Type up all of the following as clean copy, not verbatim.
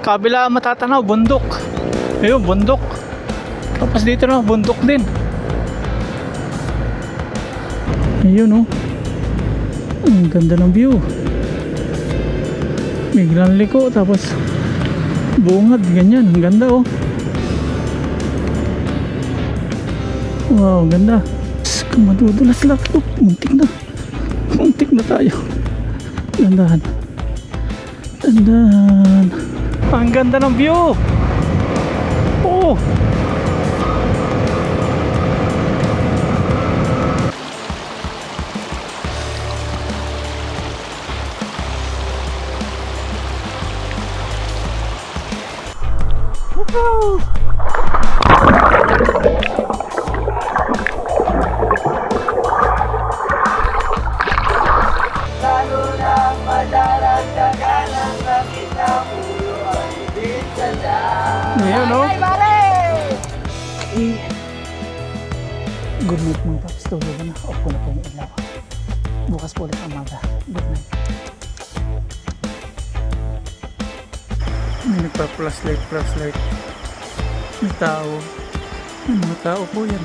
kabila matatanaw, bundok. Ayun, bundok. Tapos dito na, bundok din. Ayun, oh. Ang ganda ng view. Biglang liko, tapos bungad, ganyan. Ang ganda, oh. Wow, ganda. Madudulas lang. Oh, muntik na. Muntik na tayo. Gandahan. Gandahan. Ang ganda ng view. Oh. Woo! Ayan, no? Good night mga paps. Tulog na. Off ko na po yung ilaw. Bukas po ulit ang umaga. Good night. May nagpa-flashlight, flashlight. May tao. May mga tao po yan.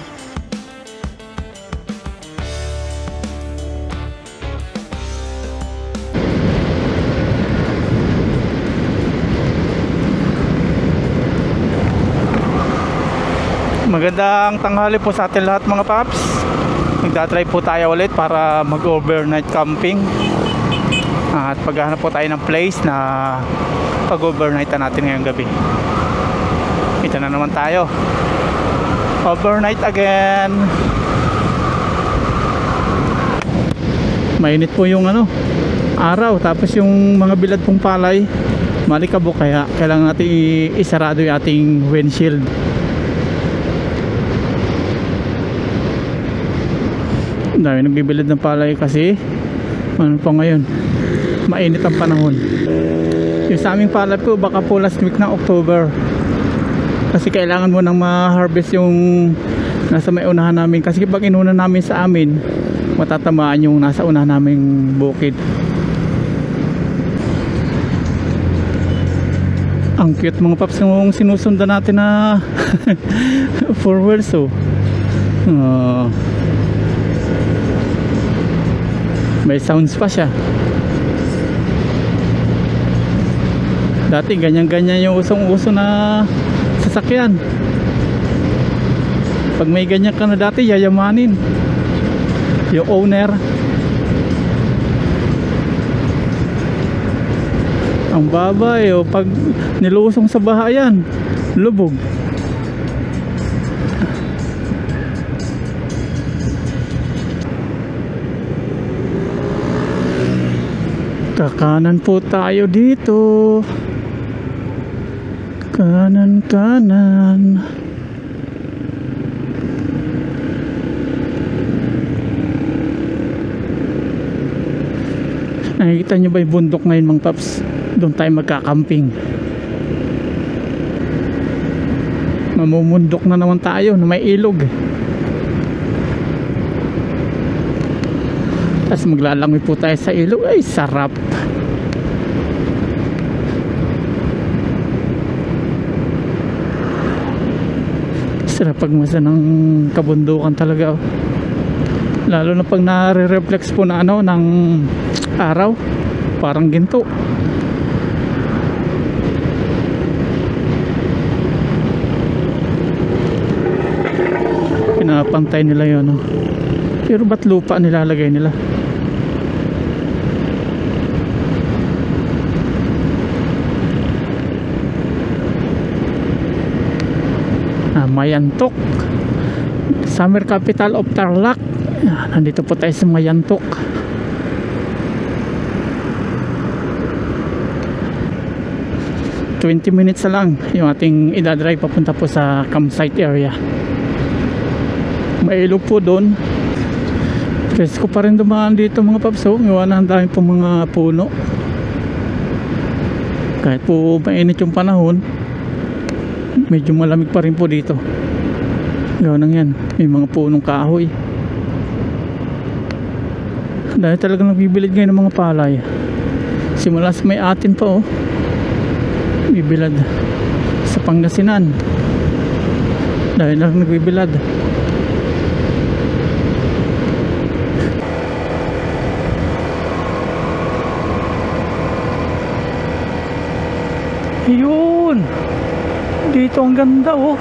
Magandang tanghali po sa atin lahat mga paps. Nagdadrive po tayo ulit para mag-overnight camping. At paghahanap po tayo ng place na pag-overnightan natin ngayong gabi. Ito na naman tayo. Overnight again. Mainit po yung araw. Tapos yung mga bilad pong palay malikabok, kaya kailangan natin isarado yung ating windshield. Dami nagbibilad ng palay kasi ano pa ngayon, mainit ang panahon. Yung sa aming palay po baka po last week ng October, kasi kailangan mo nang ma-harvest yung nasa may unahan namin, kasi pag inuna namin sa amin matatamaan yung nasa unahan naming bukid. Ang cute mga paps yung sinusundan natin na 4 wheels. So may sounds pa siya. Dati ganyan-ganyan yung usong-uso na sasakyan. Pag may ganyan ka na dati, yayamanin yung owner. Ang babay, o pag nilusong sa bahayan, lubog. Kakanan po tayo dito. Kanan. Nakikita nyo ba yung bundok ngayon mga paps? Doon tayo magkakamping. Mamumundok na naman tayo na may ilog. Tapos maglalangoy po tayo sa ilog. Ay, sarap. Sarap pagmasa ng kabundukan talaga. Lalo na pag nare-reflex po na ng araw, parang ginto. Pinapantay nila yun, pero ba't lupa nilalagay nila? Mayantok, summer capital of Tarlac. Nandito po tayo sa Mayantok. $20 minutes na lang yung ating idadrive papunta po sa campsite area. May ilog po doon. Presko pa rin dumaan dito mga papso. Iwanan dahil po mga puno. Kahit po mainit yung panahon, medyo malamig pa rin po dito. Gawin yan, may mga punong kahoy. Dahil talagang nagbibilid ngayon ng mga palay. Simula sa may atin pa bibilad sa Pangasinan dahil lang nagbibilad. Yun, dito ang ganda oh.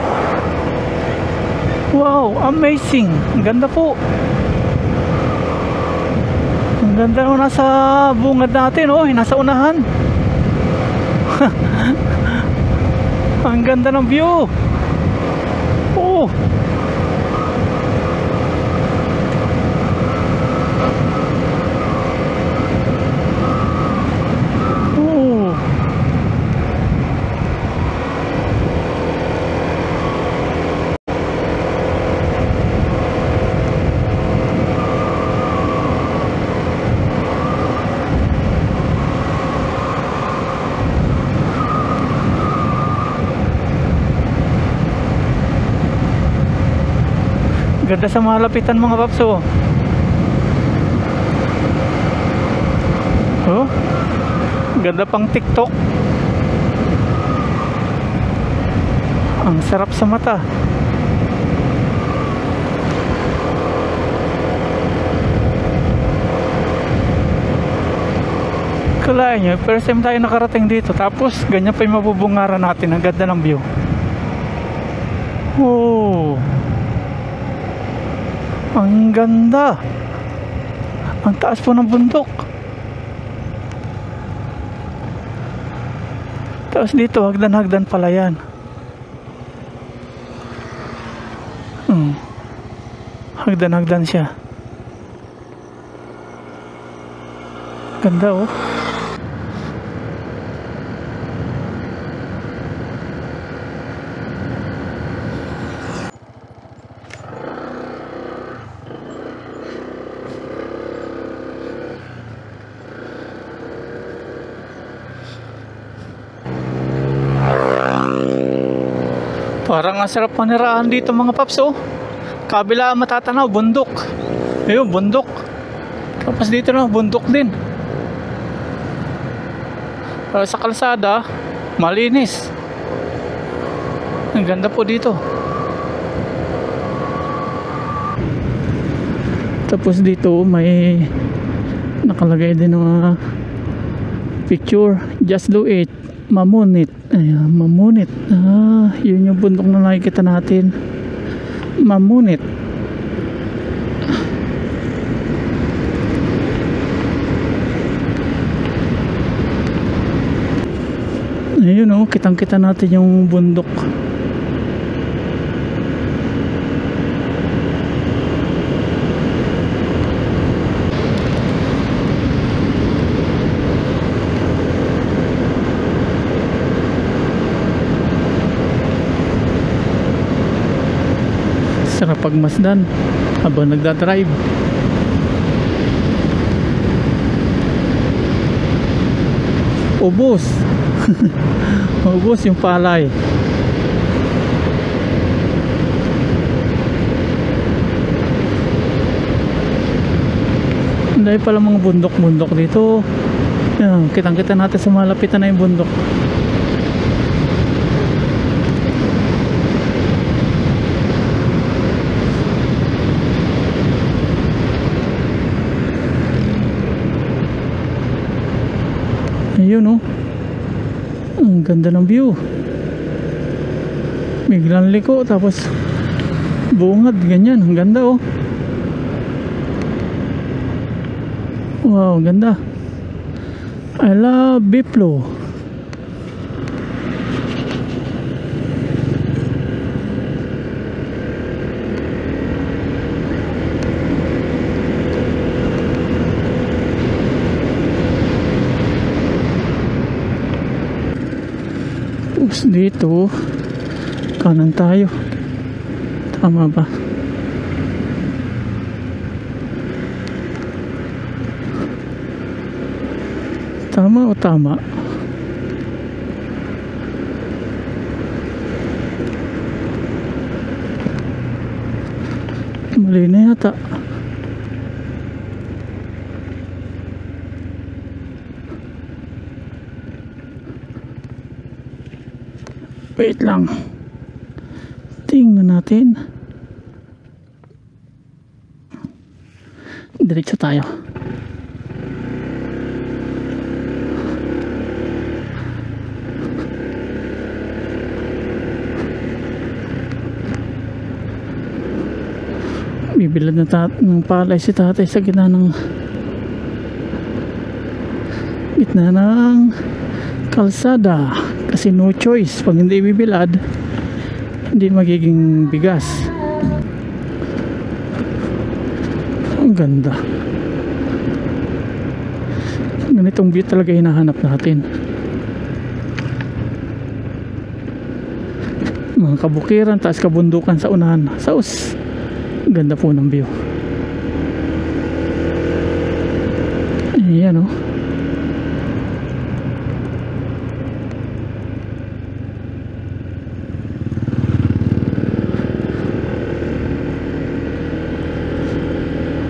Wow, amazing, ang ganda po. Ang ganda oh, nasa bungad natin oh, nasa unahan. Ang ganda ng view. Oh. Oh. Ganda sa malapitan mga paps oh. Oh, ganda pang TikTok. Ang sarap sa mata. Kalahin nyo, first time tayo nakarating dito, tapos ganyan pa yung mabubungaran natin. Ang ganda ng view. Oh, ang ganda. Ang taas po ng bundok. Tapos dito hagdan-hagdan pala yan. Hagdan-hagdan siya. Ganda oh. Parang ang sarap panirahan dito mga paps oh. Kabila matatanaw, bundok. Ayun, bundok. Tapos dito na, bundok din. Sa kalsada, malinis. Ang ganda po dito. Tapos dito may nakalagay din ng picture. Just do it. Mamunit. Ayan, Mamunit. Yun yung bundok na nakikita natin. Mamunit. Ayun oh, kitang-kita natin yung bundok. Sarap pagmasdan habang nagdadrive. Ubos. Ubos yung palay. Ang dahil pala mga bundok-bundok dito. Yan, kitang-kita natin sa malapitan na yung bundok. Ayun oh. Ang ganda ng view. Biglang liko tapos bungad ganyan. Ang ganda oh. Wow, ganda. I love Biplo. Oops, dito kanan tayo. Tama ba? Tama o tama? Mali na yata. Wait lang. Tingnan natin. Diretso tayo. Bibilad ng palay si tatay sa gitna ng kalsada kasi no choice. Pag hindi bibilad, hindi magiging bigas. Ang ganda. Ganitong view talaga hinahanap natin. Mga kabukiran, taas kabundukan sa unahan. Saus. Ganda po ng view. Ayan o.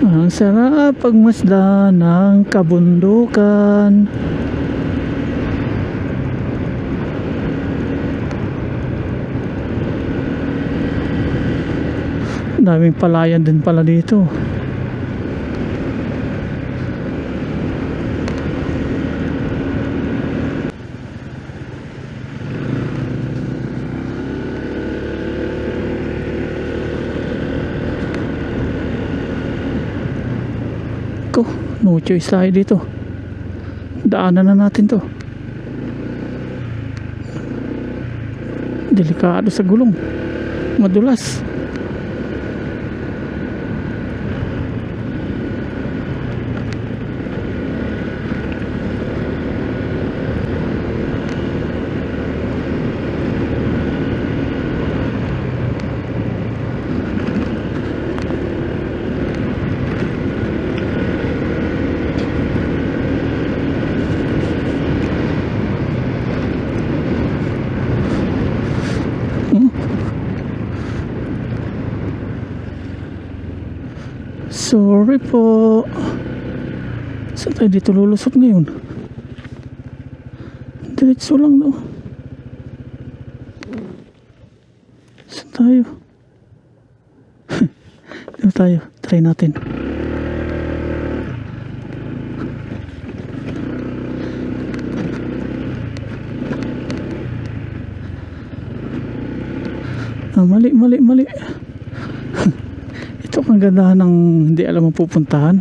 Ang sarap pagmasdan ng kabundukan. Daming palayan din pala dito. Ko, no choice tayo dito. Daanan na natin to. Delikado sa gulong. Madulas. Sorry po. Saan tayo dito lulusot ngayon? Diretso lang daw. Saan tayo? Dito tayo. Try natin. Mali. Ito ang ganda ng hindi alam ang pupuntahan.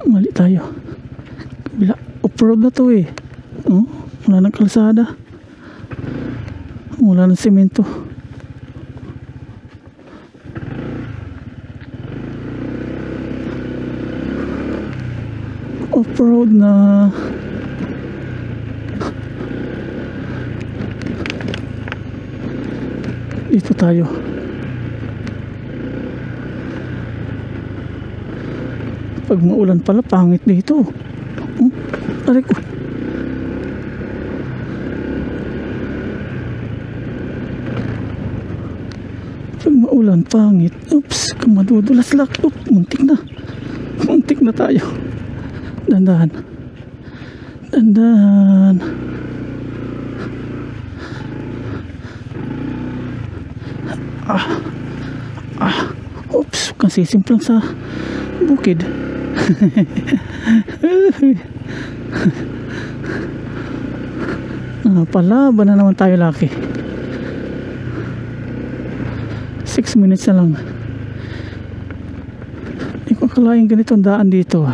Mali tayo. Kabila. Off-road na to eh. Oh, wala ng kalsada. Wala ng semento. Off-road na. Dito tayo. Pag maulan pala, pangit dito. Aray ko. Pag maulan, pangit. Oops, madudulas lang. Oops, muntik na. Muntik na tayo. Dandahan. Oops, kasi simplang sa bukid. Palaban na naman tayo, laki. 6 minutes na lang. Hindi ko akalain ganitong daan dito.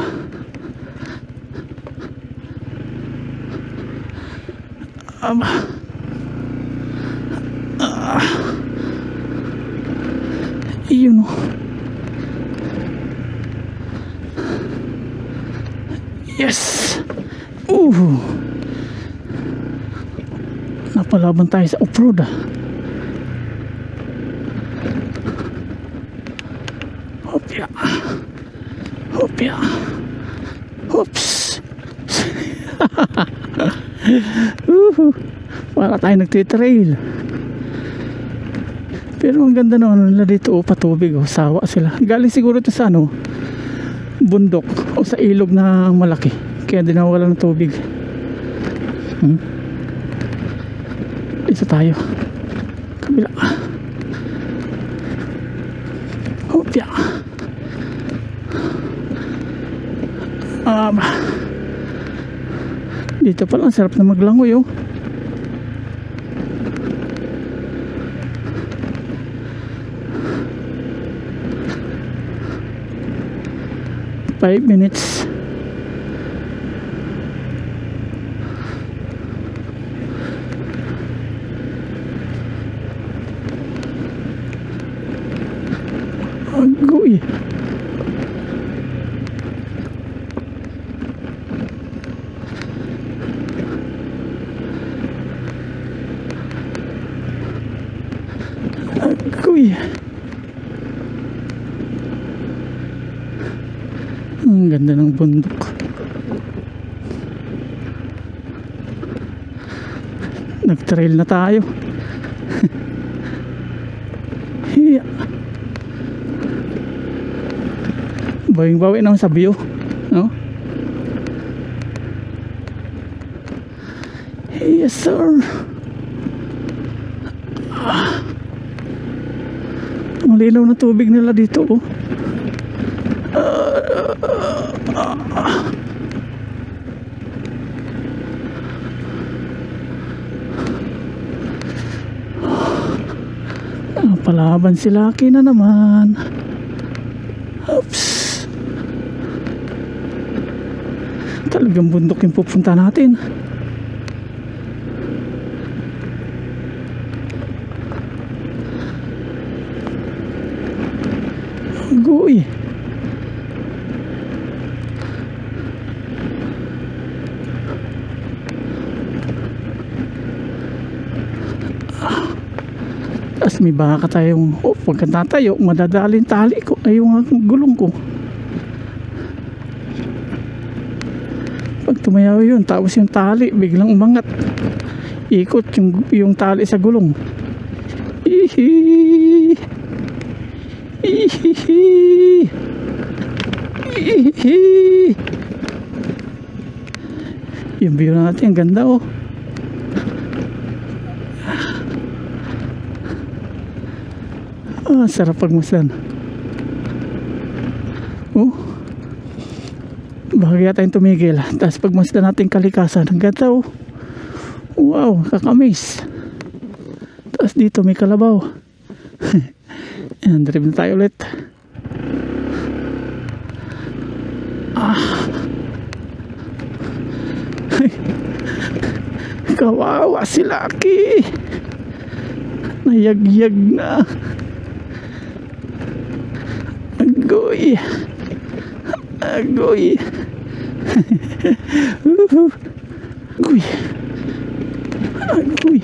Iyon o. Yes. Napalaban tayo sa off-road. Hopya. Oops. Para tayo nagtitrail. Pero ang ganda naman nila dito, patubig, sawa sila. Galing siguro ito sa bundok o sa ilog na malaki, kaya din nawala ng tubig. Isa tayo. Kabila. Hopya. Dito pala ang sarap na maglangoy oh. Five minutes. Agoy. Agoy. Ang ganda ng bundok. Nag-trail na tayo. Hiya. Bawing-bawi naman sa view, no? Yes, sir. Ang linaw na tubig nila dito, oh. Palaban si Lucky na naman. Oops. Talagang bundok yung pupunta natin. Agoy. Tapos may baka tayong pagkatatayo, madadalin tali ko ay yung gulong ko. Pag tumayaw yun, tapos yung tali biglang umangat, ikot yung tali sa gulong. Ihi. Ihi. Ihi. Yung view natin, ang ganda oh. Sarap pagmasdan. Oh, bahagya tayong tumigil. Tapos pagmasdan natin kalikasan, ang ganda oh. Wow, kakamiss. Tapos dito may kalabaw. Ayan, drive na tayo ulit. Kawawa si Lucky. Nayagyag na. Agoy. Agoy. Agoy. Agoy. Agoy.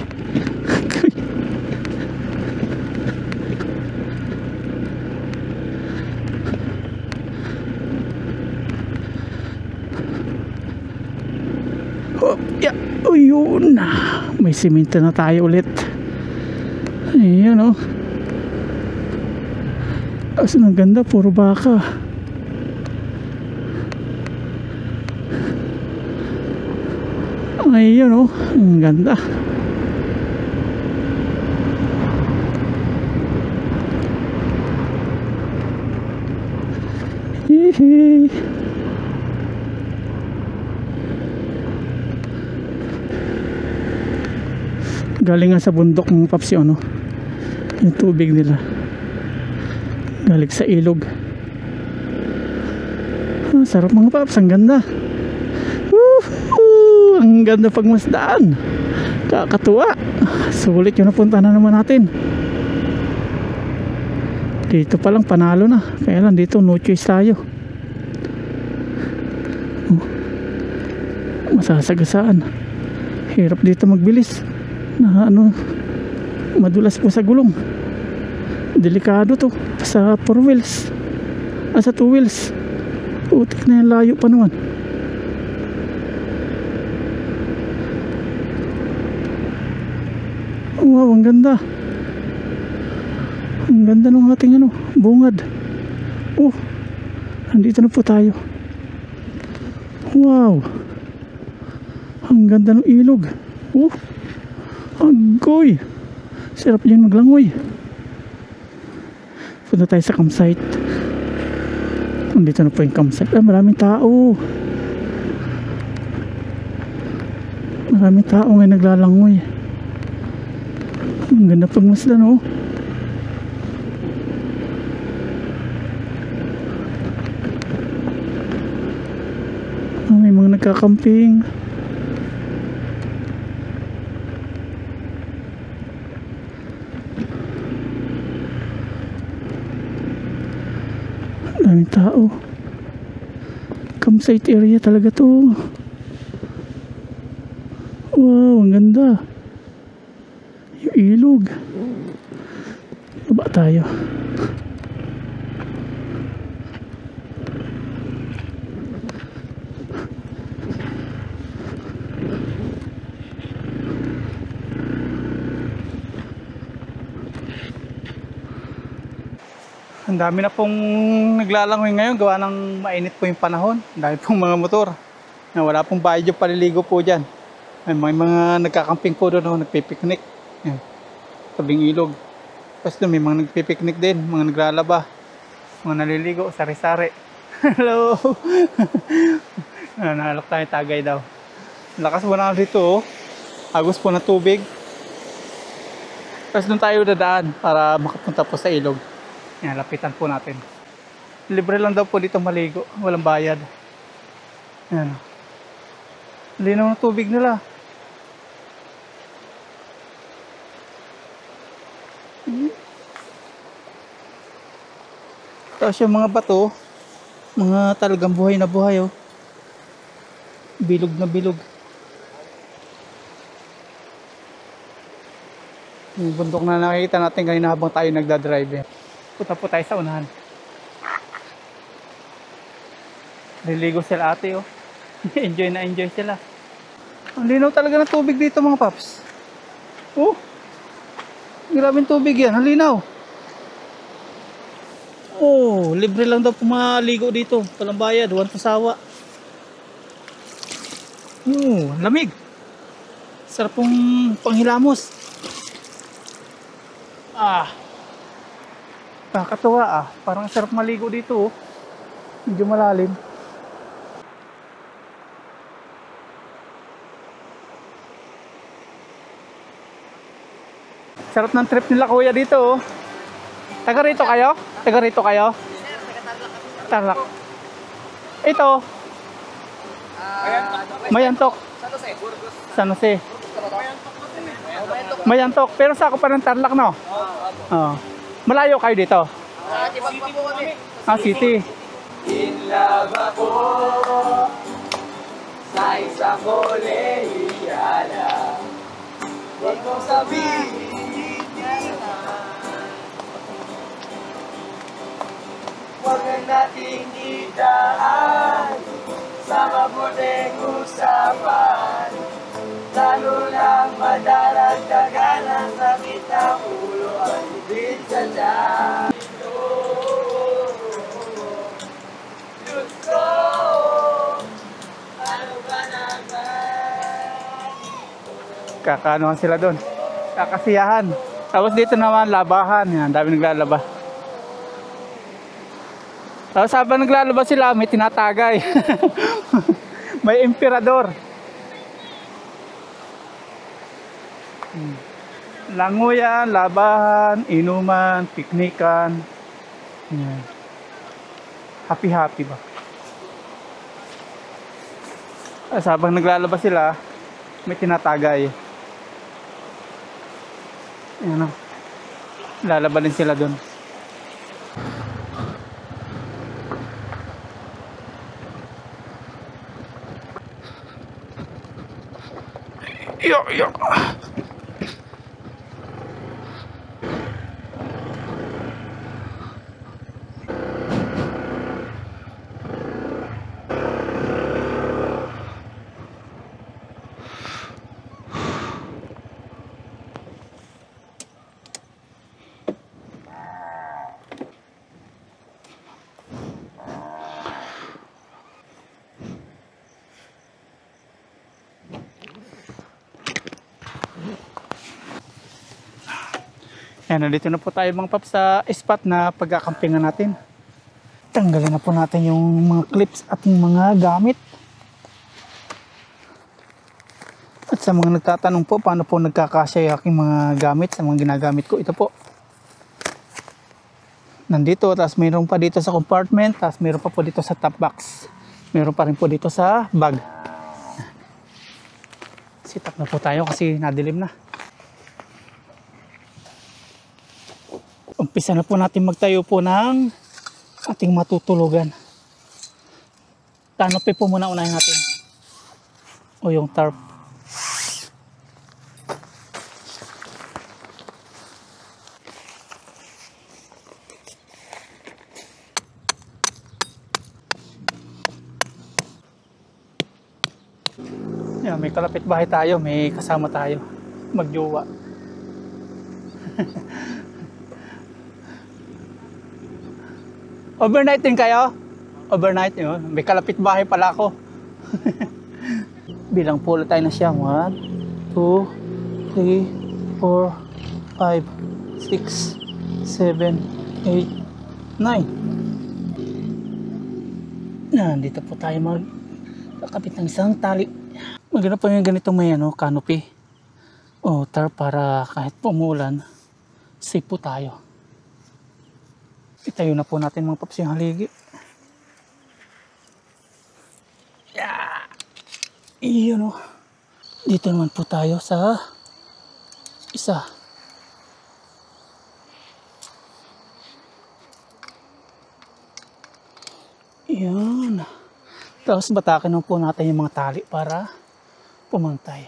Oh, yeah. Oh, yun na. May simento na tayo ulit. Ayan oh. As ang ganda, puro baka. Ayun oh, ang ganda. Hihi. Galing nga sa bundok ng Paps yun, no? Yung tubig nila galing sa ilog. Sarap mga Paps, ang ganda. Ang ganda pagmasdaan, kakatuwa. Sulit yung napunta na naman natin. Dito palang panalo na, kaya lang dito no choice tayo. Masasagasaan, hirap dito magbilis na ano, madulas po sa gulong. Delikado to sa 4 wheels, sa 2 wheels. Putik na yung layo pa naman. Wow, ang ganda. Ang ganda ng ating ano, bungad. Oh, andito na po tayo. Wow, ang Ang ganda ng ilog. Agoy. Sarap yan maglangoy. Punta tayo sa campsite. Nandito na po yung campsite. Maraming tao. Maraming tao ngayon naglalangoy. Ang ganda pagmasdan, oh. May mga nagkakamping. Daming tao. Campsite area talaga to. Wow, ang ganda. Yung ilog. Baba tayo. Ang dami na pong naglalangoy ngayon, gawa ng mainit po yung panahon. Ang dami pong mga motor. Wala pong bayad yung paliligo po dyan. May mga nagkakamping po doon, nagpipiknik. Yan, tabing ilog. Tapos doon may mga nagpipiknik din, mga naglalaba, mga naliligo, sari-sari. Hello! Nahalak tayo, tagay daw. Lakas po na dito, oh. Agos po na tubig. Tapos doon tayo dadaan para makapunta po sa ilog. Yan, lapitan po natin. Libre lang daw po dito maligo. Walang bayad. Yan. Linaw ng tubig nila. Tapos yung mga bato, mga talagang buhay na buhay, oh. Bilog na bilog. Yung bundok na nakikita natin kanina habang tayo nagdadrive. Punta po tayo sa unahan. Naliligo sila ate, oh. Enjoy na enjoy sila. Ang linaw talaga ng tubig dito, mga paps. Oh, grabing tubig yan. Ang linaw. Oh, libre lang daw pumaligo dito. Walang bayad, walang pasawa. Oh, lamig. Sarap pong panghilamos. Nakakatuwa, parang sarap maligo dito, oh. Medyo malalim. Sarap ng trip nila kuya dito, oh. Taga rito kayo? Taga rito kayo? Tarlac. Ito. Mayantok. San Jose. Mayantok. Pero sa ako pa ng Tarlac, no? Oo. Malayo kayo dito? City. In love ako sa isang kolehiyala. Huwag mong sabihin niya naman, huwag na nating idaan sa mabuting usapan. Lalo lang madaragdagan ang sakit ng ulo at ibig sa tiyan. Diyos ko, ano ba naman? Kakanohan sila doon. Kakasiyahan. Tapos dito naman, labahan. Yan, dami naglalaba. Tapos habang naglalaba sila, may tinatagay. May emperador. Languyan, labahan, inuman, piknikan. Yan. Happy-happy ba? Tapos habang naglalaba sila, may tinatagay. Yan, lalaba din sila doon. Yo. Ayan, nandito na po tayo mga paps sa spot na pagkakampingan natin. Tanggalin na po natin yung mga clips at yung mga gamit. At sa mga nagtatanong po, paano po nagkakasya yung aking mga gamit sa mga ginagamit ko, ito po. Nandito, tapos mayroon pa dito sa compartment, tapos mayroon pa po dito sa top box. Mayroon pa rin po dito sa bag. Sit up na po tayo kasi nadilim na. Umpisa na po natin magtayo po ng ating matutulugan. Canopy po muna unahin natin. O yung tarp. Yan, may kalapit bahay tayo, may kasama tayo. Magjowa. Overnight din kayo? Overnight yun. May kalapit bahay pala ako. Bilang pula tayo na siya. 1, 2, 3, 4, 5, 6, 7, 8, 9. Yan, dito po tayo magkakapit ng isang tali. Maganda po yung ganitong may canopy. O tarp para kahit pumulan, safe po tayo. Itayo na po natin mga paps yung haligi. Yeah. Iyon o. Dito naman po tayo sa isa. Iyon. Tapos batakin na po natin yung mga tali para pumantay.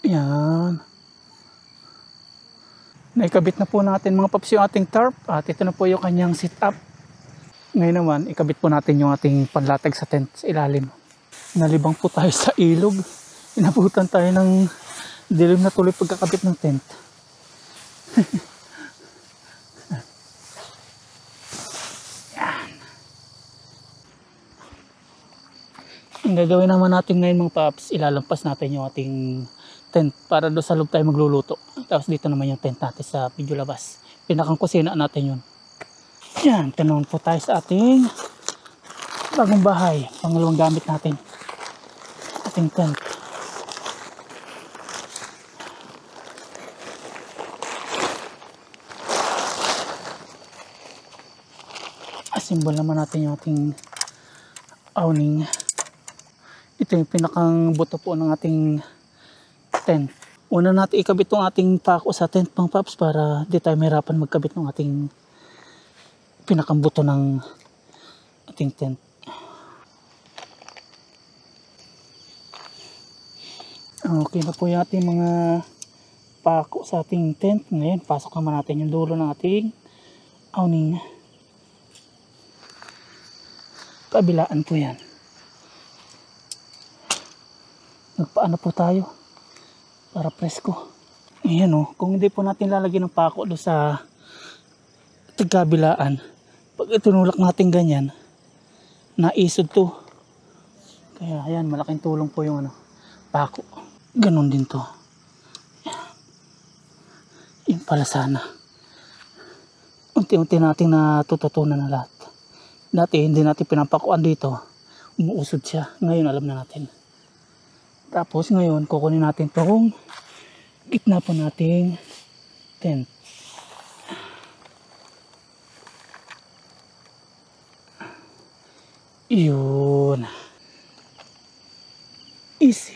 Yan. Naikabit na po natin mga paps yung ating tarp at ito na po yung kanyang sit up. Ngayon naman, ikabit po natin yung ating panlatag sa tent sa ilalim. Nalibang po tayo sa ilog. Inabutan tayo ng dilim na tuloy pagkakabit ng tent. Yan. Ang gagawin naman natin ngayon mga paps, ilalampas natin yung ating tent para doon sa loob tayo magluluto. Tapos dito naman yung tent natin sa video labas. Pinakang kusina natin yun. Yan, tanong po tayo sa ating bagong bahay. Pangalawang gamit natin. Ating tent. Assemble naman natin yung ating awning. Ito yung pinakang buto po ng ating tent. Una natin ikabit itong ating pako sa tent pang paps para di tayo mahirapan magkabit ng ating pinakambuto ng ating tent. Okay na po yung ating mga pako sa ating tent. Ngayon pasok naman natin yung dulo ng ating awning. Kabilaan po yan. Nagpaano po tayo para presko. Ayan o, kung hindi po natin lalagyan ng pako doon sa tagkabilaan, pag itinulak natin ganyan, naisod to. Kaya ayan, malaking tulong po yung pako. Ganon din to. Yun pala sana. Unti-unti natin natututunan na lahat. Dati hindi natin pinapakuan dito, umuusod siya. Ngayon alam na natin. Tapos ngayon, kukunin natin itong gitna po nating tent. Yun. Easy.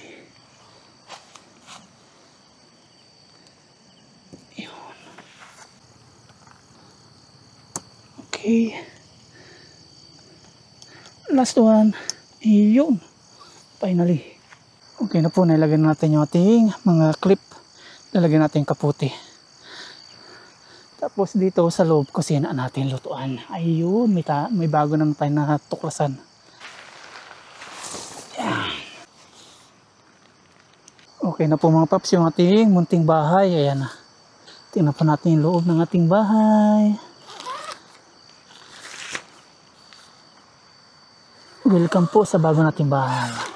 Yun. Okay. Last one. Yun. Finally. Okay na po, nilagyan natin yung ating mga clip. Nilagyan natin yung kaputi. Tapos dito sa loob, kusina natin lutuan. Ayun, may bago naman tayo na tuklasan. Yan. Okay na po mga paps, yung ating munting bahay. Ayan na. Tingnan po natin yung loob ng ating bahay. Welcome po sa bago nating bahay.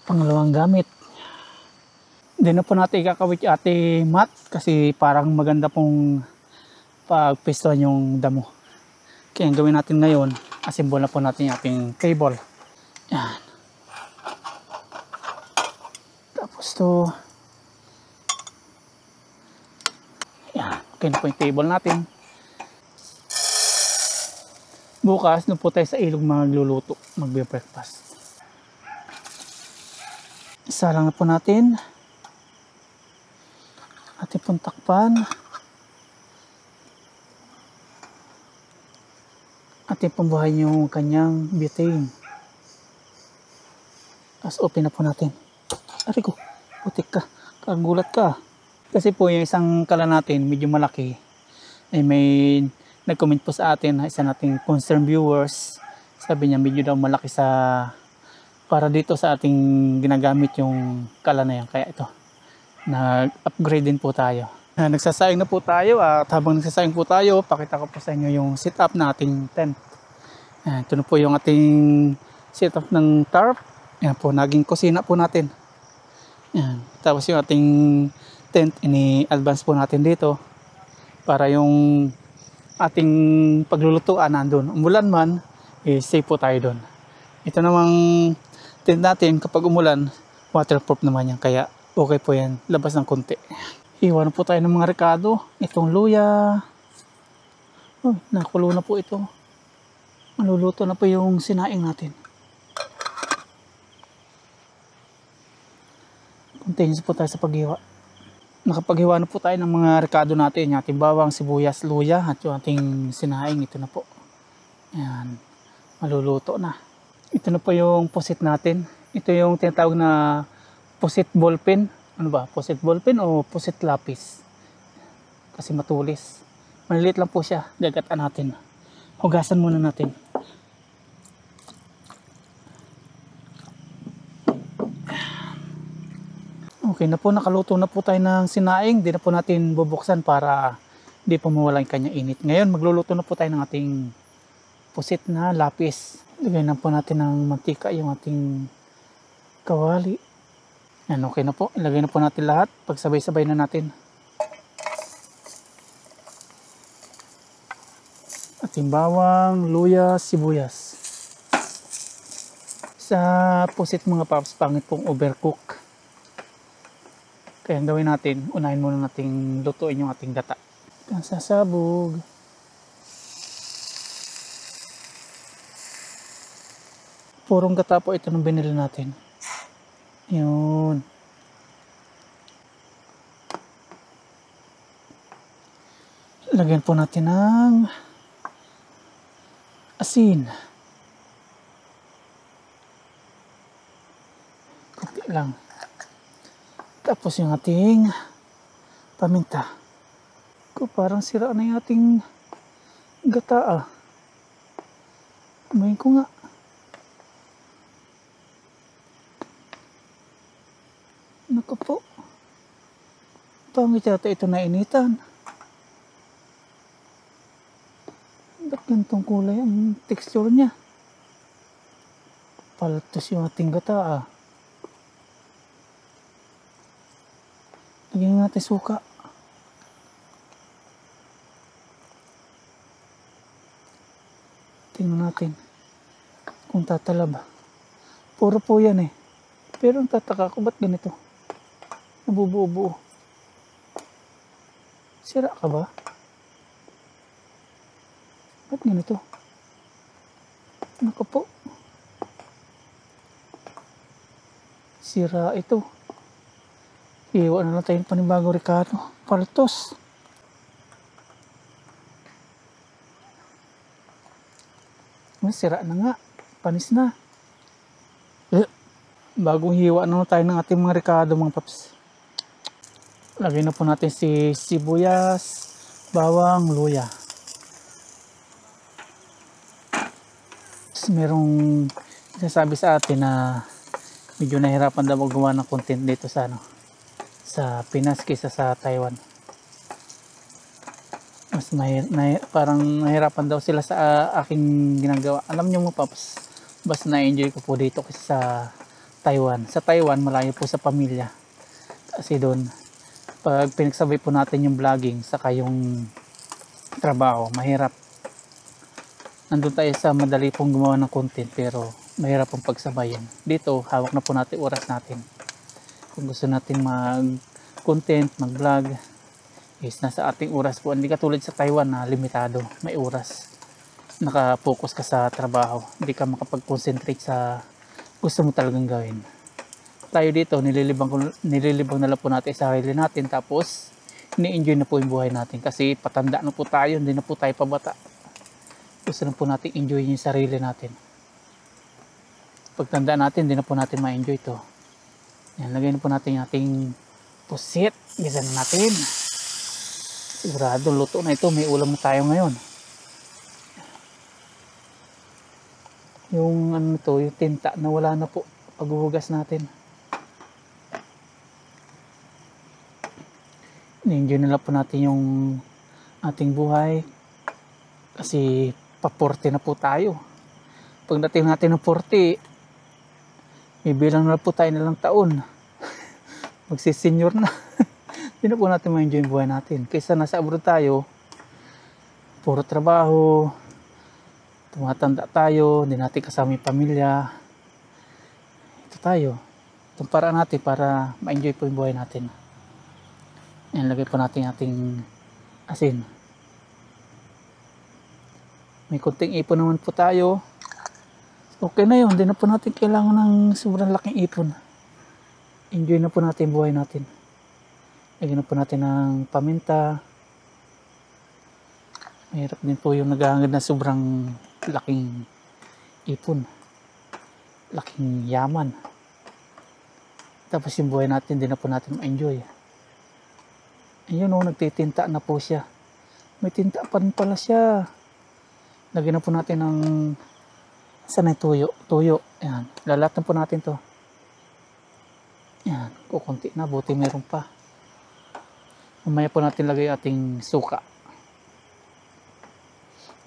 Pangalawang gamit. Hindi na po natin ikakawit yung ating mat kasi parang maganda pong pag piston yung damo. Kaya ang gawin natin ngayon, assemble na po natin yung ating cable. Yan. Tapos to, yan, okay na po yung table natin. Bukas, doon po tayo sa ilog magluluto, magbe-breakfast. Isa lang na po natin. Ating pong takpan. Ating pong buhayin yung kanyang butane. Tapos open na po natin. Aray ko, putik ka, kagulat ka. Kasi po yung isang kala natin, medyo malaki. Ay may nag-comment po sa atin, isa nating concerned viewers. Sabi niya medyo daw malaki sa para dito sa ating ginagamit yung kala na yan. Kaya ito, nag-upgrade din po tayo. Nagsasayang na po tayo at habang nagsasayang po tayo, pakita ko po sa inyo yung setup na ating tent. Ito na po yung ating setup ng tarp. Yan po, naging kusina po natin. Yan. Tapos yung ating tent, ini-advance po natin dito para yung ating paglulutuan nandun. Umulan man, safe po tayo doon. Ito namang tent natin, kapag umulan, waterproof naman yan. Kaya okay po yan, labas ng konti. Iwan po tayo ng mga rekado. Itong luya. Oh, nakulo na po ito. Maluluto na po yung sinaing natin. Continuous po tayo sa paghiwa. Nakapaghiwa na po tayo ng mga rekado natin. Yung ating bawang, sibuyas, luya at yung ating sinaing. Ito na po. Ayan. Maluluto na. Ito na po yung pusit natin. Ito yung tinatawag na pusit ballpen. Ano ba? Pusit ballpen o pusit lapis? Kasi matulis. Maliliit lang po siya. Gagatan natin. Hugasan muna natin. Okay na po, nakaluto na po tayo ng sinaing. Di na po natin bubuksan para di po mawala yung kanyang init. Ngayon, magluluto na po tayo ng ating pusit na lapis. Lagyan na po natin ng mantika yung ating kawali. Yan, okay na po. Ilagay na po natin lahat. Pagsabay-sabay na natin. Ating bawang, luya, sibuyas. Sa pusit mga paps, pangit pong overcook. Kaya ang gawin natin, unahin muna nating lutuin yung ating gata. Ang sasabog. Purong gata po ito nung binili natin. Yun. Lagyan po natin ng asin. Kunti lang. Tapos yung ating paminta. Parang sira na yung ating gata. Kumain ko nga. Naku po. Pangit yata ito na initan. Ba't ganitong kulay ang texture niya? Paltos yung ating gata. Lagyan natin suka. Tingnan natin kung tatalab. Puro po yan eh. Pero ang tataka ko, ba't ganito? Nabubuo-buo. Sira ka ba? Ba't ganito? Naku po. Sira ito. Iwan na lang tayong panibagong rekado. Paltos. Sira na nga. Panis na. Bagong hiwa na tayo ng ating mga rekado mga paps. Lagay na po natin si sibuyas, bawang, luya. Tapos merong sasabi sa atin na medyo nahirapan daw magawa ng content dito sa sa Pinas kaysa sa Taiwan. Mas parang nahirapan daw sila sa aking ginagawa. Alam niyo mo paps, basta na-enjoy ko po dito kasi sa Taiwan. Sa Taiwan, malayo po sa pamilya. Kasi doon, pag pinagsabay po natin yung vlogging, saka yung trabaho, mahirap. Nandun tayo sa madali pong gumawa ng content pero mahirap pong pagsabayan. Dito, hawak na po natin oras natin. Kung gusto natin mag-content, mag-vlog, is nasa ating oras po. Hindi katulad sa Taiwan na limitado, may oras. Naka-focus ka sa trabaho. Hindi ka makapag-concentrate sa gusto mo talagang gawin. Tayo dito, nililibang na lang po natin sa sarili natin. Tapos, ni-enjoy na po yung buhay natin. Kasi patanda na po tayo, hindi na po tayo pabata. Gusto na po natin enjoy yung sarili natin. Pagtanda natin, hindi na po natin ma-enjoy to. Yan, lagay na po natin yung ating pusit. Gisan natin. Sigurado, luto na ito. May ulam na tayo ngayon. Yung ano to, yung tinta na wala na po. Paghuhugas natin. Enjoy na lang po natin yung ating buhay. Kasi pa-40 na po tayo. Pagdating natin ng 40, may bilang na po tayo nalang taon. Magsisenyor na. Hindi na po natin ma-enjoy yung buhay natin. Kaysa nasa abroad tayo, puro trabaho, tumatanda tayo, hindi natin kasama yung pamilya. Ito tayo. Itong paraan natin para ma-enjoy po yung buhay natin. Yan, lagay po natin ating asin. May kunting ipon naman po tayo. Okay na yun. Hindi na po natin kailangan ng sobrang laking ipon. Enjoy na po natin buhay natin. Lagyan na po natin ng paminta. Mahirap din po yung naghahangad na sobrang laking ipon. Laking yaman. Tapos yung buhay natin, hindi na po natin ma-enjoy. Ayun o, nagtitinta na po siya. May tinta pa rin pala siya. Lagyan na po natin ng sanay tuyo. Tuyo. Ayan. Lalatan po natin to. Ayan. Kukunti na. Buti meron pa. Mamaya po natin lagay ating suka.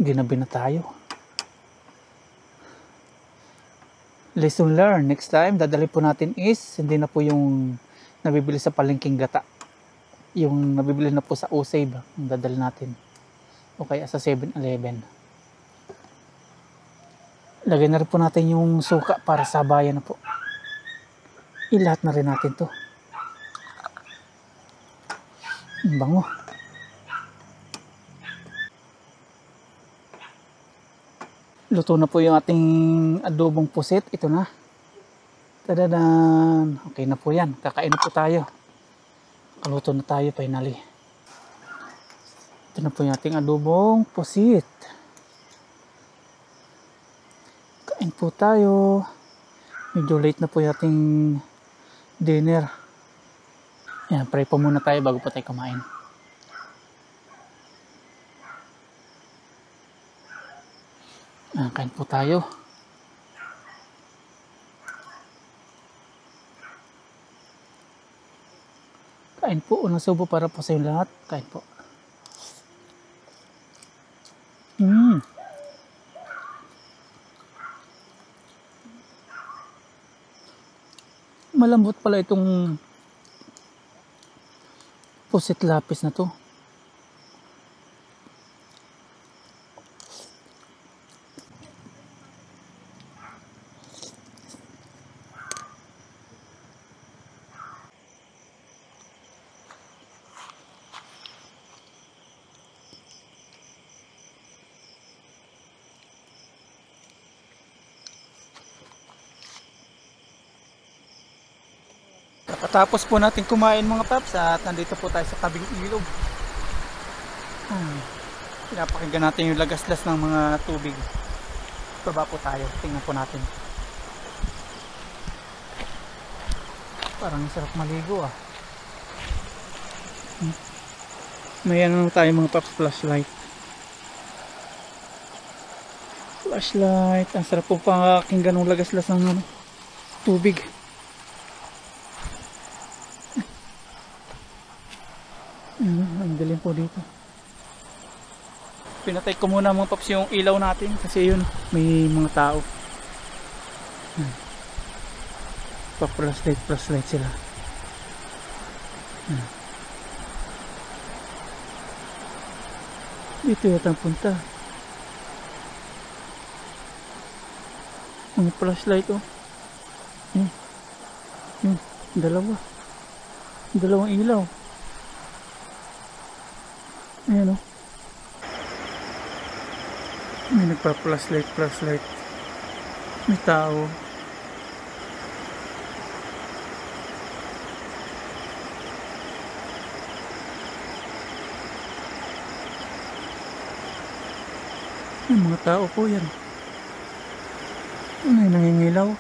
Ginabi na tayo. Lesson learned. Next time, dadali po natin is hindi na po yung nabibili sa palengking gata. Yung nabibili na po sa O-Save. Ang dadali natin. O kaya sa 7-Eleven. Lagay na rin po natin yung suka para sabayan na po. Ilahat na rin natin to. Ang bango. Luto na po yung ating adobong pusit. Ito na. Tadadan. Okay na po yan. Kakain na po tayo. Kaluto na tayo finally. Ito na po yung ating adobong pusit. Kain po tayo. Medyo late na po yung ating dinner. Yan, pray po muna tayo bago pa tayo kumain. Yan, kain po tayo. Kain po. Unang subo para po sa inyo lahat. Kain po. Malambot pala itong pusit lapis na to. Tapos po natin kumain mga paps at nandito po tayo sa tabing ilog. Pinapakinggan natin yung lagaslas ng mga tubig. Baba po tayo. Tingnan po natin. Parang sarap maligo ah. May ano tayo mga paps, flashlight. Flashlight. Ang sarap po pakinggan ng lagaslas ng tubig. Ang galing po dito. Pinatay ko muna mga paps yung ilaw natin kasi yun may mga tao. Pa-flashlight sila. Dito yata ang punta. Ang flashlight oh. Yun, yun, dalawa. Dalawang ilaw. Ayan oh. May nagpa-flashlight, flashlight. May tao. May mga tao po yan. May nangingilaw.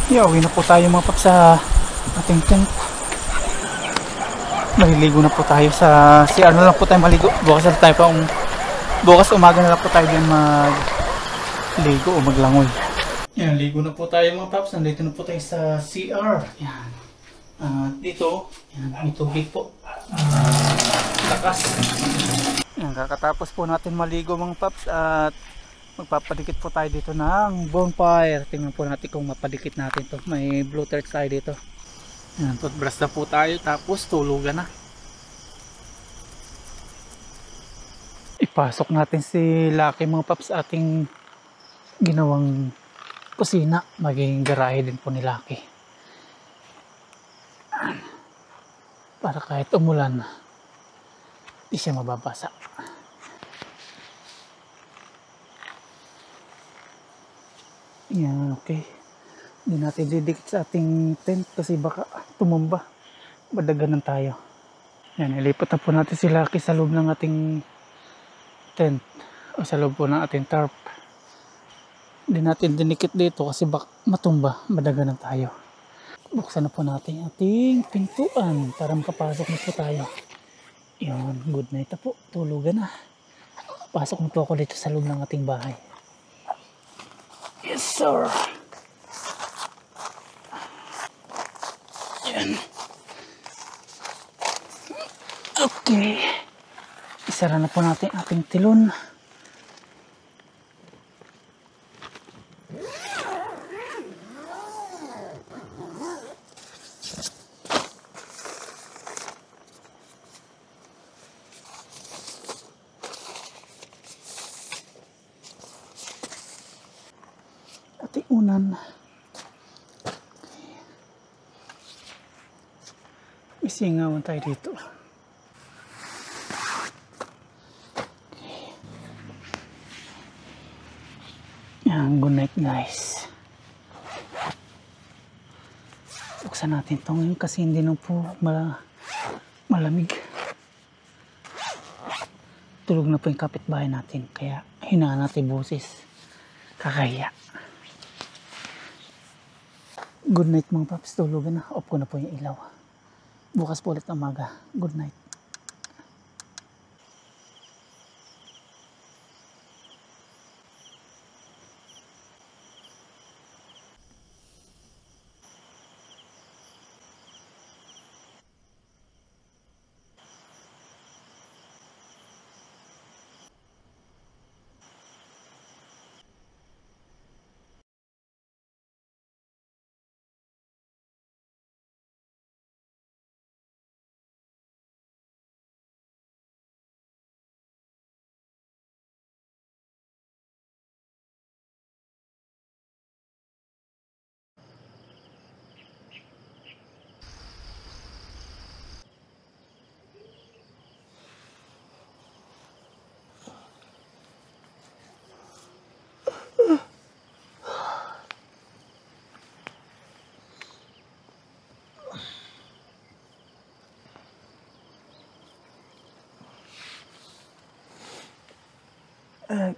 Uwi na po tayo mga paps sa ating tent. Maliligo na po tayo sa CR na lang po tayo maligo. Bukas na tayo pa bukas umaga na lang po tayo din magligo o maglangoy. Yan, ligo na po tayo mga paps. Nandito na po tayo sa CR. Yan. Dito, yan, may tubig po. Lakas. Yan, kakatapos po natin maligo mga paps at magpapadikit po tayo dito ng bonfire. Tingnan po natin kung mapadikit natin to. May blue torch tayo dito. Yan, toothbrush na po tayo tapos tulugan na. Ipasok natin si Lucky mga paps sa ating ginawang kusina. Maging garahe din po ni Lucky. Para kahit umulan, di siya mababasa. Yan, okay. Hindi natin didikit sa ating tent kasi baka tumumba. Badaganan tayo. Yan, ilipat na po natin si Lucky sa loob ng ating tent. O sa loob po ng ating tarp. Hindi natin dinikit dito kasi baka matumba. Badaganan tayo. Buksan na po natin ating pintuan para makapasok na po tayo. Yan, good night na po. Tulugan na. Pasok na po ako dito sa loob ng ating bahay. Yes, sir. Yan. Okay. Isara na po natin ating tilon. Ating unan. May singawan tayo dito. Yan, good night guys. Buksan natin ito ngayon kasi hindi na po malamig. Tulog na po yung kapitbahay natin kaya hinaan natin boses. Kakahiya. Good night mga paps, tulugan na. Off ko na po yung ilaw. Bukas po ulit ng umaga. Good night.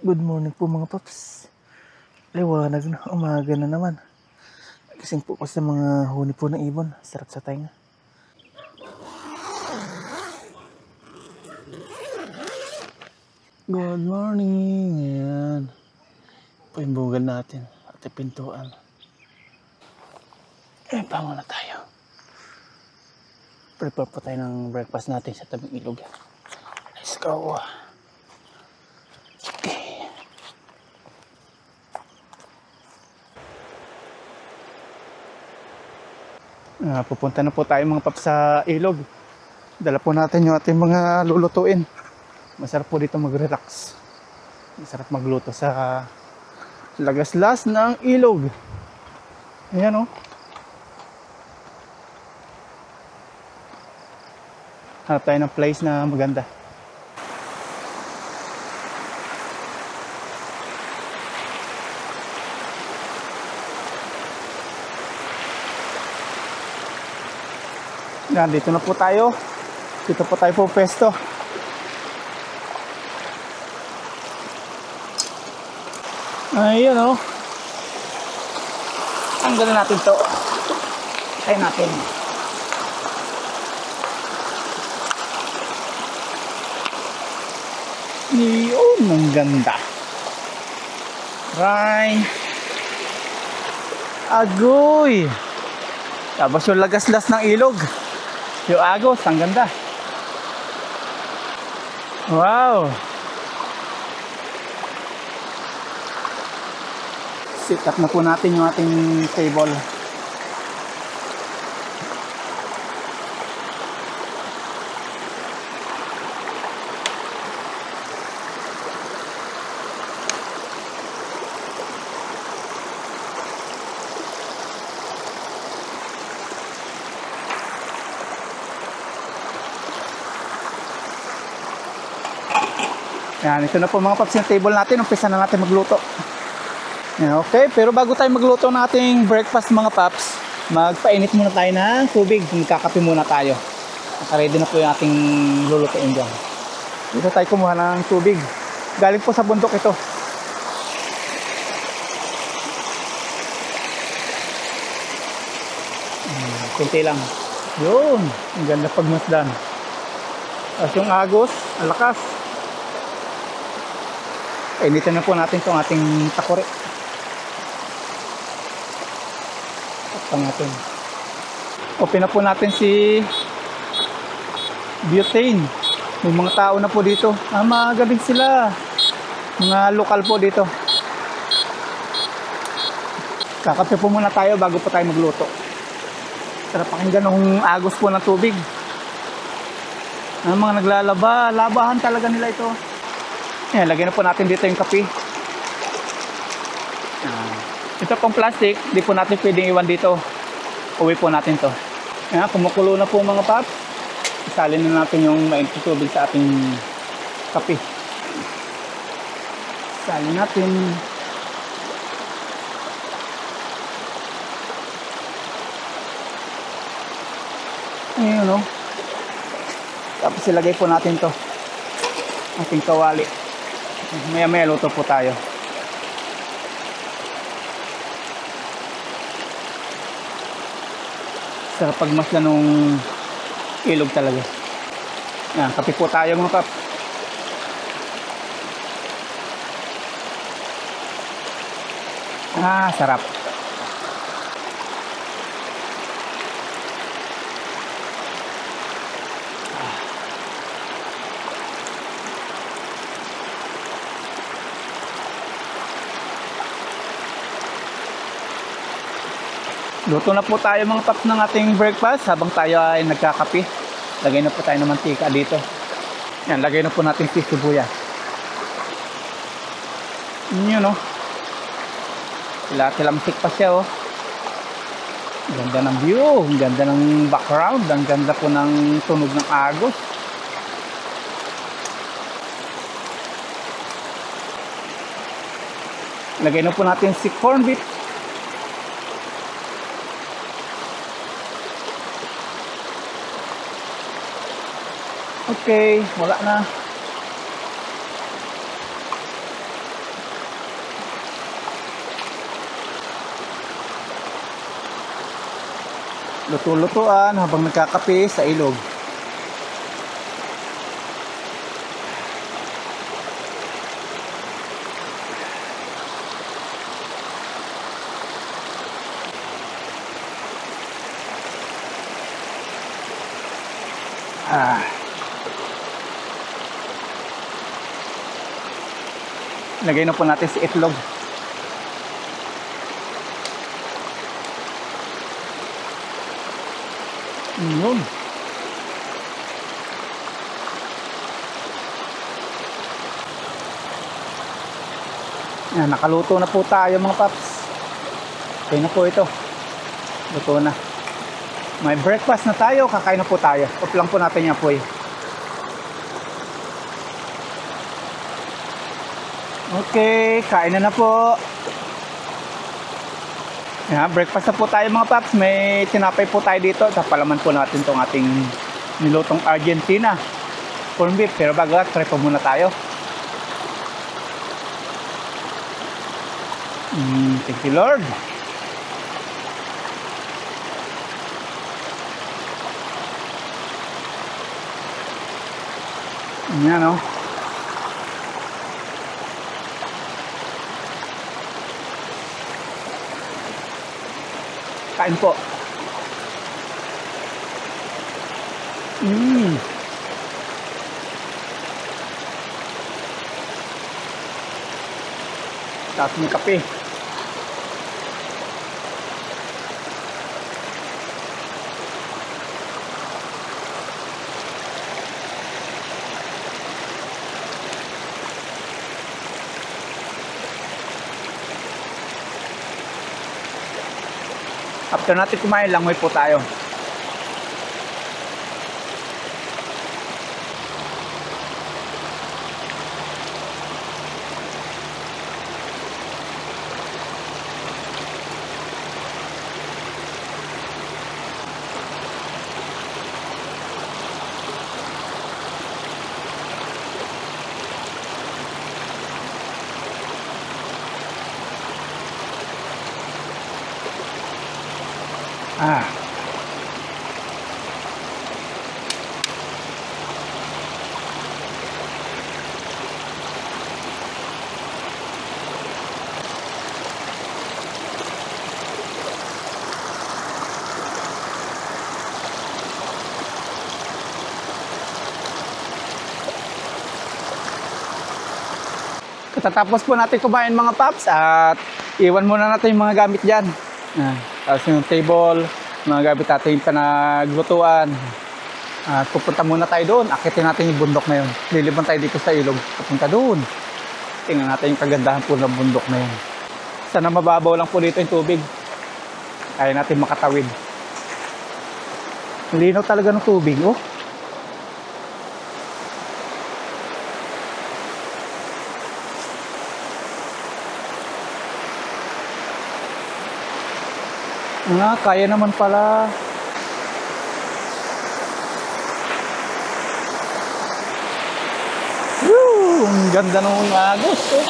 Good morning po mga paps. Liwanag na, umaga na naman. Gising po ko sa mga huni po ng ibon. Sarap sa tainga. Good morning. Ayan. Paimbugan natin at pintuan. Bangon na tayo. Prepare po tayo ng breakfast natin sa tabing ilog. Let's go. Pupunta na po tayo mga paps sa ilog. Dala po natin yung ating mga lulutuin. Masarap po dito mag-relax. Masarap magluto sa lagaslas ng ilog. Ayan, oh. Hanap tayo ng place na maganda. Yan, dito na po tayo. Dito po tayo po pwesto. Ayun, oh. Tanggalin natin to. Try natin. Yun, ang ganda. Try. Agoy. Tapos yung lagaslas ng ilog. Yung agos, ang ganda. Wow. Set up na po natin yung ating table. Yan, ito na po mga paps yung table natin. Umpisa na natin magluto. Yan, okay, pero bago tayo magluto ng ating breakfast mga paps, magpainit muna tayo ng tubig. Magkakape muna tayo. Nakaready na po yung ating lulutuin dyan. Dito tayo kumuha ng tubig. Galing po sa bundok ito. Kunti lang. Yun, ang ganda pagmasdan. Tapos yung agos, ang lakas. Painitin na po natin itong ating takore. Takpan natin. Open na po natin si butane. May mga tao na po dito. Magaling sila. Mga lokal po dito. Kakape po muna tayo bago po tayo magluto. Tara, pakinggan ng agos po ng tubig. Ang mga naglalaba. Labahan talaga nila ito. Ayan, lagyan na po natin dito yung kape. Ito pong plastic, di po natin pwedeng iwan dito. Uwi po natin to. Ayan, kumukulo na po mga paps. Isalin na natin yung mainit tubig sa ating kape. Isalin natin. Ayan, no? Tapos ilagay po natin to. Ating kawali. Maya-maya luto po tayo. Sarap pagmasdan ng ilog talaga. Yan, kape po tayo mga pap. Sarap. Luto na po tayo mga paps ng ating breakfast habang tayo ay nagkakape. Lagay na po tayo ng mantika dito. Yan, lagay na po natin si sibuyas. Yun, no? Tilamsik pa siya, oh. Ang ganda ng view, ang ganda ng background, ang ganda po ng tunog ng agos. Lagay na po natin si corned beef. Okay, wala na. Luto-lutuan habang nagkakape sa ilog. Lagay na po natin si itlog. Yun. Yan, nakaluto na po tayo mga paps. Okay na po ito. Luto na. May breakfast na tayo, kakain na po tayo. Off lang po natin yung apoy. Okay, kain na po. Yan, breakfast na po tayo mga paps. May tinapay po tayo dito. Tapalaman po natin itong ating nilutong Argentina corn beef. Pero bago at try po muna tayo. Thank you Lord. Yan o. Kain po. Tapos may kape. After natin kumain, langoy po tayo. Katatapos po natin kumain mga paps at iwan muna natin yung mga gamit dyan. Tapos yung table, mga gamit natin yung panaglutuan. At pupunta muna tayo doon. Akitin natin yung bundok na yun. Liliban tayo dito sa ilog. Pupunta doon. Tingnan natin yung kagandahan po ng bundok na yun. Sana mababaw lang po dito yung tubig. Kaya natin makatawid. Linaw talaga ng tubig, oh. Kaya naman pala. Woo! Ang ganda ng agos, eh.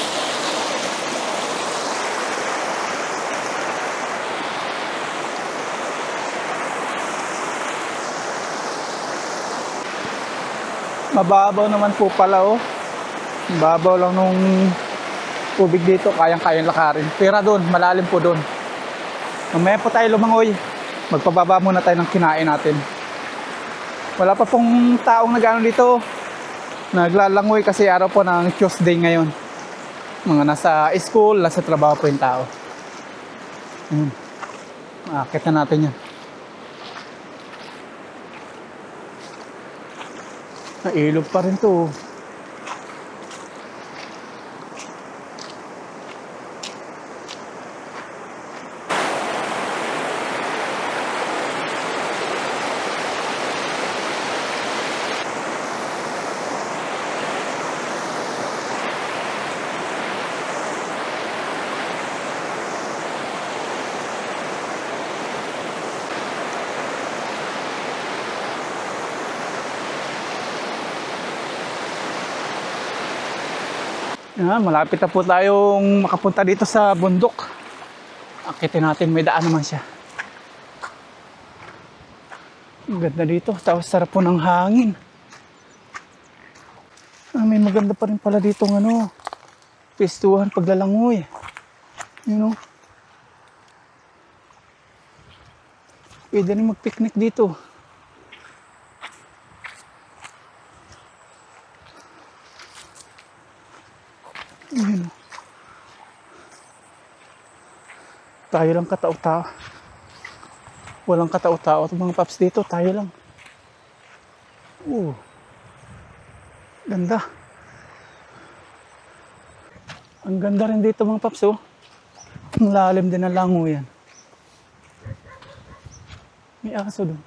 Mababaw naman po pala, oh. Mababaw lang nung tubig dito. Kayang-kayang lakarin. Pero doon, malalim po doon. Mamaya po tayo lumangoy. Magpababa muna tayo ng kinain natin. Wala pa pong taong nag-ano dito. Naglalangoy kasi araw po ng Tuesday ngayon. Mga nasa school, nasa trabaho po yung tao. Akit na natin yan. Nailog pa rin to. Malapit na po tayong makapunta dito sa bundok. Akitin natin, may daan naman siya. Ang ganda dito, tapos sarap po ng hangin. May maganda pa rin pala dito ng ano, pistuhan paglalangoy. You know? Pwede rin mag-picnic dito. Ayan. Tayo lang katao-tao. Walang katao-tao at mga paps dito. Tayo lang. Ganda. Ang ganda rin dito mga paps, oh. Ang lalim din ng lango yan. May aso doon.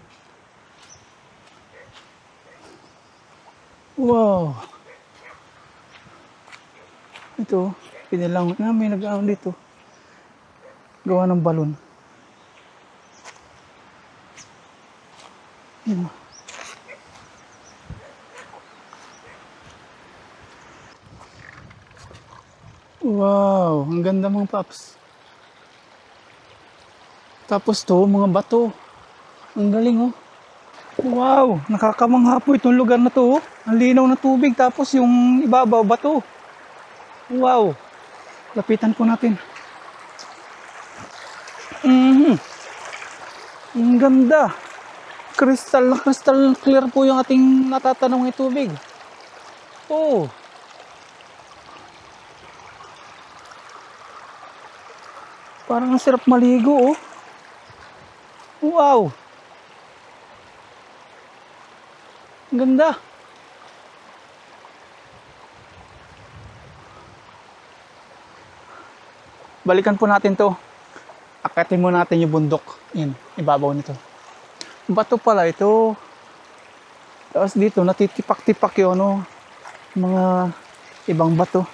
Wow. Ito, pinilangot na. May nag-aon dito. Gawa ng balon. Yan. Wow, ang ganda mga paps. Tapos to, mga bato. Ang galing, oh. Wow, nakakamangha po itong lugar na to, oh. Ang linaw na tubig, tapos yung ibabaw, bato. Wow. Lapitan po natin. Ang ganda. Crystal clear po yung ating natatanong ng tubig. Oh. Parang ang sarap maligo, oh. Wow. Ang ganda. Balikan po natin to. Akitin mo natin yung bundok. Yan, ibabaw nito. Bato pala ito. Tapos dito, natitipak-tipak yung ano, mga ibang bato.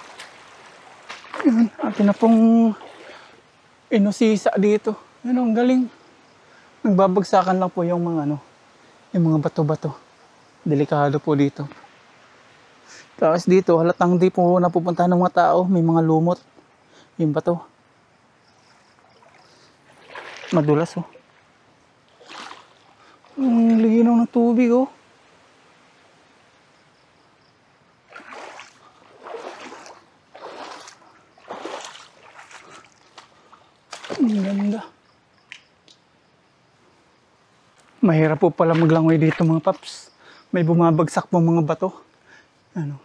Yan, atin na pong inusisa dito. Yan, ang galing. Nagbabagsakan lang po yung mga ano, yung mga bato-bato. Delikado po dito. Tapos dito, halatang di po napupuntahan ng mga tao. May mga lumot. Yung bato. Madulas, oh. Ang linaw ng tubig, oh. Ang ganda. Mahirap po pala maglangoy dito mga paps. May bumabagsak po mga bato. Ano?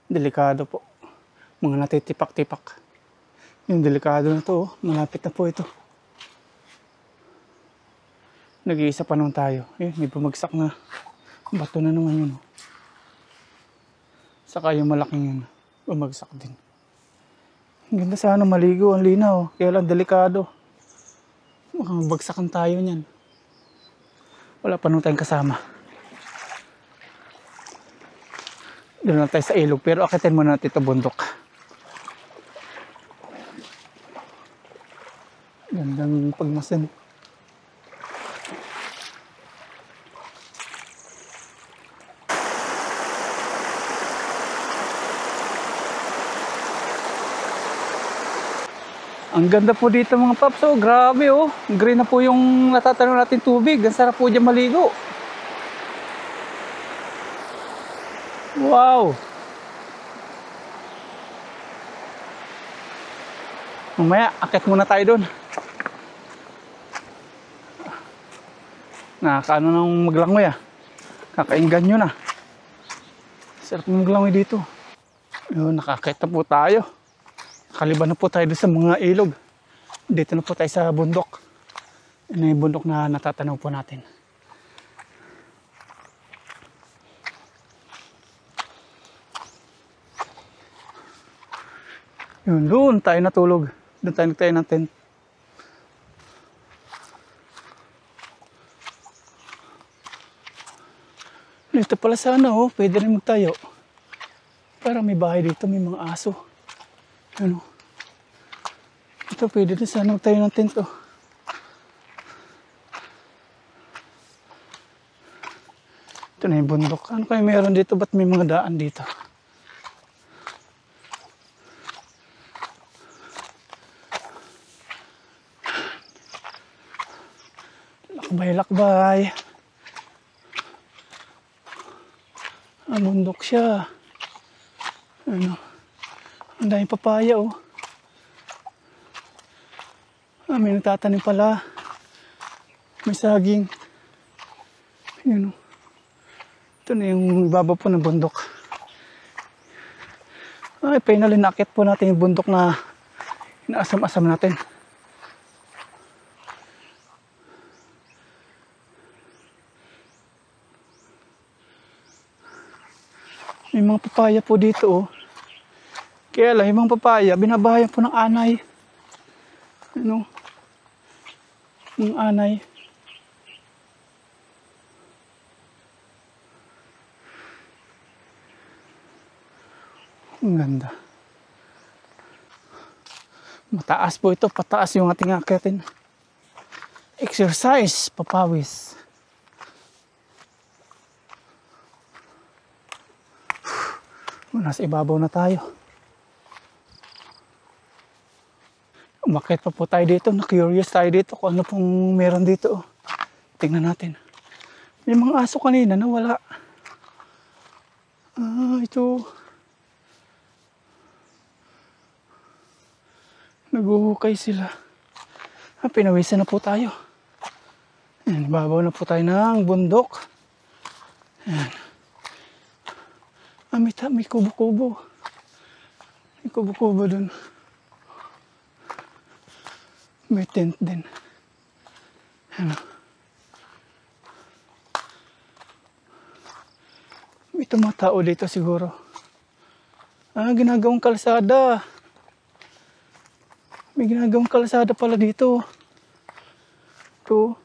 Delikado po. Mga natitipak-tipak. Yung delikado na to, oh. Malapit na po ito. Nag-iisa pa naman tayo. May bumagsak na bato na naman yun. Oh. Saka yung malaking yun, bumagsak din. Ang ganda sana maligo, ang linaw. Kaya lang delikado. Makabagsakan tayo niyan. Wala pa naman tayong kasama. Doon lang tayo sa ilog. Pero akitin muna natin ito bundok. Gandang pagmasin. Ang ganda po dito mga paps, oh. Grabe, oh. Green na po yung natatanong natin tubig. Ang sarap po dyan maligo. Wow. Mamaya, akit muna tayo doon. Nakakaano nang maglangoy, ah. Kakainggan nyo na. Sarap maglangoy dito. Yun, nakakita po tayo. Kaliban na po tayo sa mga ilog. Dito na po tayo sa bundok. Ano yung bundok na natatanaw po natin. Yun, doon tayo natulog. Doon tayo nagtayo ng tent. Dito pala sana, oh. Pwede rin magtayo. Para may bahay dito, may mga aso. Ano? Ito, pwede din sana magtayo ng tent, oh. Ito na yung bundok. Ano kayo meron dito? Ba't may mga daan dito? Lakbay-lakbay. Ang bundok siya. Ano? Ang daming papaya, oh. May nagtatanim pala. May saging. Yun, oh. Ito na yung baba po ng bundok. Ay, finally nakit po natin yung bundok na inaasam-asam natin. May mga papaya po dito, oh. Kaya lang, yung mga papaya, binabahayan po ng anay. Ano? Ng anay. Ang ganda. Mataas po ito, pataas yung ating akitin. Exercise, papawis. Nasa ibabaw na tayo. Umakyat pa po tayo dito, na-curious tayo dito kung ano pong meron dito. Tingnan natin. May mga aso kanina na wala. Ito. Naguhukay sila. Pinawisan na po tayo. Ayan, ibabaw na po tayo ng bundok. Ayan. May kubo-kubo. May kubo-kubo dun. May tent din. Ano? May tumatao dito siguro. Ginagawang kalsada. May ginagawang kalsada pala dito. Ito.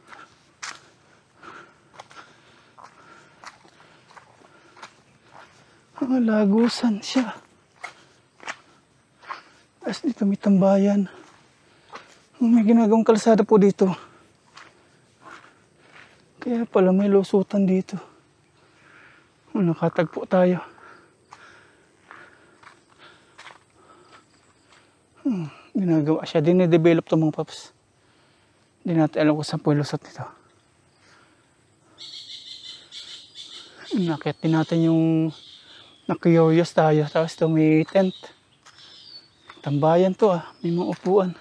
Lagusan siya. Tapos dito may tambayan. May ginagawang kalsada po dito. Kaya pala may lusutan dito. Nakatagpo tayo. Ginagawa siya. Dine-develop ito mga paps. Hindi natin alam kung saan po yung lusot nito. Nakit din natin yung na-curious tayo. Tapos ito may tent. Tambayan to May mga upuan.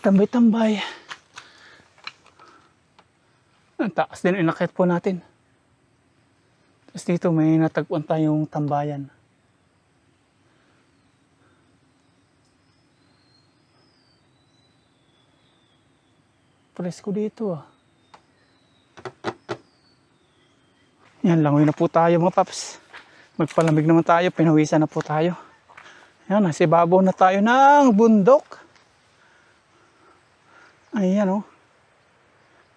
Tambay-tambay. Ang taas din inakit po natin. Tapos dito may natagpuan tayong tambayan. Presko dito Yan, langoy na po tayo mga paps. Magpalamig naman tayo, pinawisan na po tayo. Yan, nasa ibabaw na tayo ng bundok. Ayan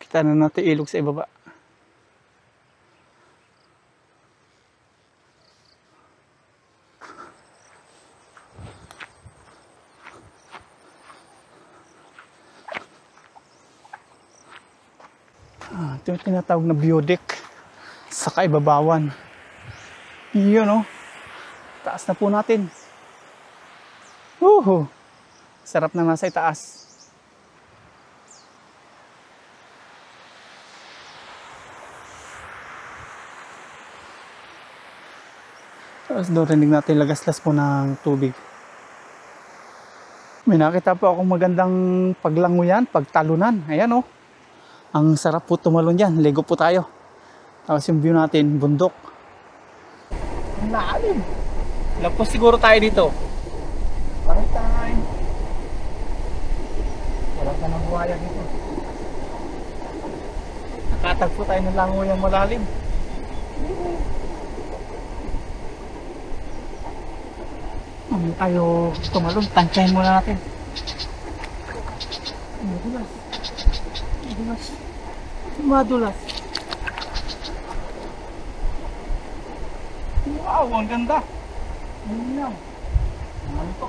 Kita na natin ilog sa ibaba. Ito yung tinatawag na view deck sa kaibabawan. Yun Taas na po natin. Sarap na nasa itaas. Tapos doon rinig natin lagaslas po ng tubig. May nakita po akong magandang paglangoyan, pagtalunan. Ayan Ang sarap po tumalon dyan. Lego po tayo. Tapos yung view natin, bundok. Ang lalim. Lagpos siguro tayo dito. Parang time. Walang ka ng buhaya dito. Nakatagpo tayo ng langoyang malalim. Tayo tumalon. Tansyahin muna natin. Madulas. Wow, ang ganda. Ano ito?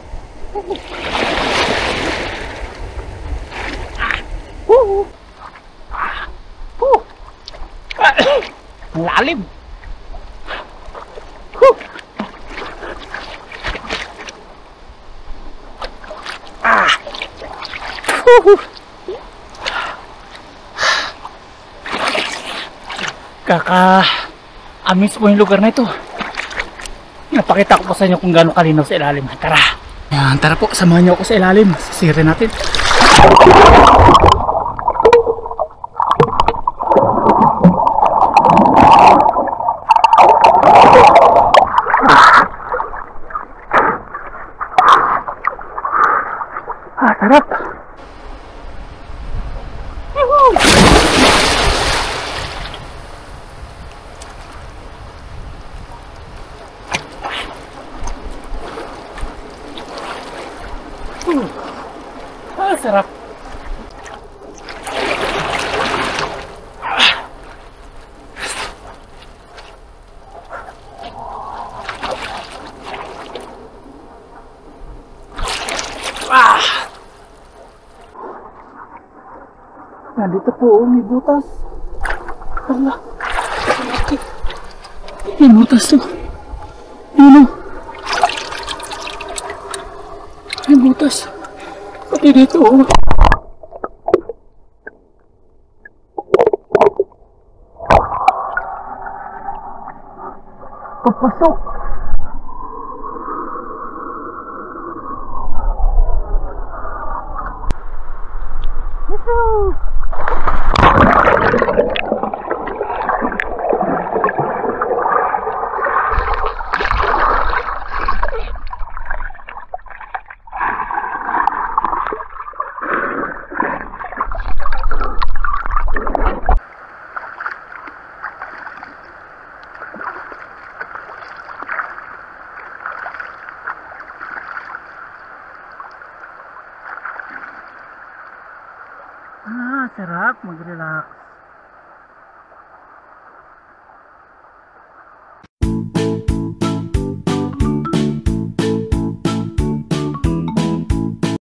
Ang lalim. Kaka-amis po yung lugar na ito. Napakita ko po sa inyo kung gaano kalinaw sa ilalim. Tara! Yan, tara po, samahan niyo ako sa ilalim. Sisirin natin. Sarap! Sarap. Nandito po, may butas. Ala. May butas to. Yun o. May butas. Pati dito o. Papasok. Woohoo! Sarap mag-relax.